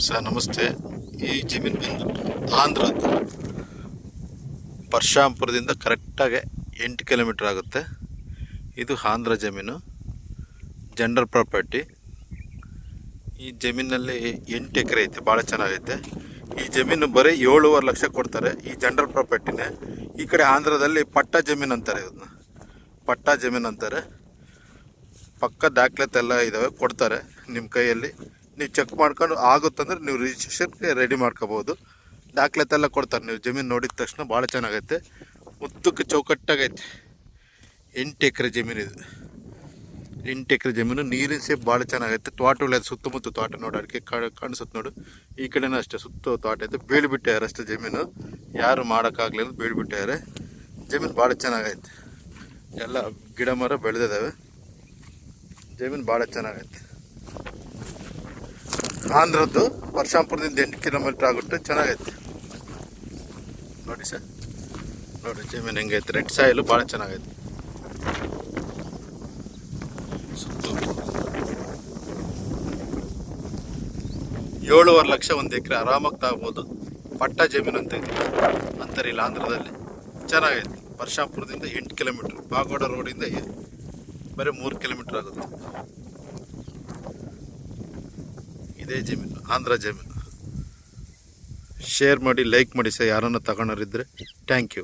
Sir ನಮಸ್ತೆ. ಈ ಜಮೀನು ಬಂದು ಆಂಧ್ರದ್ದು ಪರಶಾಂಪುರದಿಂದ ಕರೆಕ್ಟಾಗಿ 8 ಕಿಲೋಮೀಟ್ರ್ ಆಗುತ್ತೆ. ಇದು ಆಂಧ್ರ ಜಮೀನು, ಜನರಲ್ ಪ್ರಾಪರ್ಟಿ. ಈ ಜಮೀನಲ್ಲಿ 8 ಎಕರೆ ಐತೆ, ಭಾಳ ಚೆನ್ನಾಗೈತೆ. ಈ ಜಮೀನು ಬರೀ 7.5 ಲಕ್ಷ ಕೊಡ್ತಾರೆ. ಈ ಜನರಲ್ ಪ್ರಾಪರ್ಟಿನೇ. ಈ ಕಡೆ ಆಂಧ್ರದಲ್ಲಿ ಪಟ್ಟಾ ಜಮೀನು ಅಂತಾರೆ, ಇದನ್ನ ಪಟ್ಟಾ ಜಮೀನು ಅಂತಾರೆ. ಪಕ್ಕ ದಾಖಲಾತಿ ಎಲ್ಲ ಇದ್ದಾವೆ, ಕೊಡ್ತಾರೆ ನಿಮ್ಮ ಕೈಯಲ್ಲಿ. ನೀವು ಚೆಕ್ ಮಾಡ್ಕೊಂಡು ಆಗುತ್ತಂದ್ರೆ ನೀವು ರಿಜಿಸ್ಟ್ರೇಷನ್ಗೆ ರೆಡಿ ಮಾಡ್ಕೋಬೋದು. ದಾಖಲಾತಿ ಎಲ್ಲ ಕೊಡ್ತಾರೆ. ನೀವು ಜಮೀನು ನೋಡಿದ ತಕ್ಷಣ ಭಾಳ ಚೆನ್ನಾಗೈತೆ, ಉದ್ದಕ್ಕೆ ಚೌಕಟ್ಟಾಗೈತೆ. 8 ಎಕರೆ ಜಮೀನು ಇದು. 8 ಎಕರೆ ಜಮೀನು, ನೀರಿನ ಸೇಫ್ ಭಾಳ ಚೆನ್ನಾಗೈತೆ. ತೋಟಗಳು ಸುತ್ತಮುತ್ತ ತೋಟ ನೋಡಿ, ಅಡಿಕೆ ಕಾಣಿಸುತ್ತೆ ನೋಡು. ಈ ಕಡೆನೂ ಅಷ್ಟೇ ಸುತ್ತ ತೋಟ ಐತೆ. ಬೀಳ್ಬಿಟ್ಟಾರೆ ಅಷ್ಟೇ ಜಮೀನು, ಯಾರು ಮಾಡೋಕ್ಕಾಗಲಿಲ್ಲ, ಬೀಳ್ಬಿಟ್ಟಾರೆ. ಜಮೀನು ಭಾಳ ಚೆನ್ನಾಗೈತೆ, ಎಲ್ಲ ಗಿಡ ಮರ ಬೆಳೆದಿದ್ದಾವೆ. ಜಮೀನು ಭಾಳ ಚೆನ್ನಾಗೈತೆ. ಆಂಧ್ರದ್ದು ಪರಶಾಂಪುರದಿಂದ 8 ಕಿಲೋಮೀಟ್ರ್ ಆಗುತ್ತೆ. ಚೆನ್ನಾಗೈತೆ ನೋಡಿ ಸರ್, ನೋಡಿ ಜಮೀನು ಹೆಂಗೈತೆ. ರೆಡ್ ಸಾಯಿಲು ಭಾಳ ಚೆನ್ನಾಗೈತೆ. ಸುತ್ತು 7.5 ಲಕ್ಷ 1 ಎಕರೆ ಆರಾಮಾಗಿ ತಗೋಬೋದು. ಪಟ್ಟಾ ಜಮೀನು ಅಂತ ಅಂತಾರೆ ಇಲ್ಲಿ ಆಂಧ್ರದಲ್ಲಿ. ಚೆನ್ನಾಗೈತೆ. ಪರಶಾಂಪುರದಿಂದ 8 ಕಿಲೋಮೀಟ್ರ್, ಪಾಗೋಡ ರೋಡಿಂದ ಬರೀ 3 ಕಿಲೋಮೀಟ್ರ್ ಆಗುತ್ತೆ. ಇದೇ ಜಮೀನು, ಆಂಧ್ರ ಜಮೀನು. ಶೇರ್ ಮಾಡಿ, ಲೈಕ್ ಮಾಡಿ ಸರ್, ಯಾರನ್ನ ತಗೊಳೋರಿದ್ದರೆ. Thank you.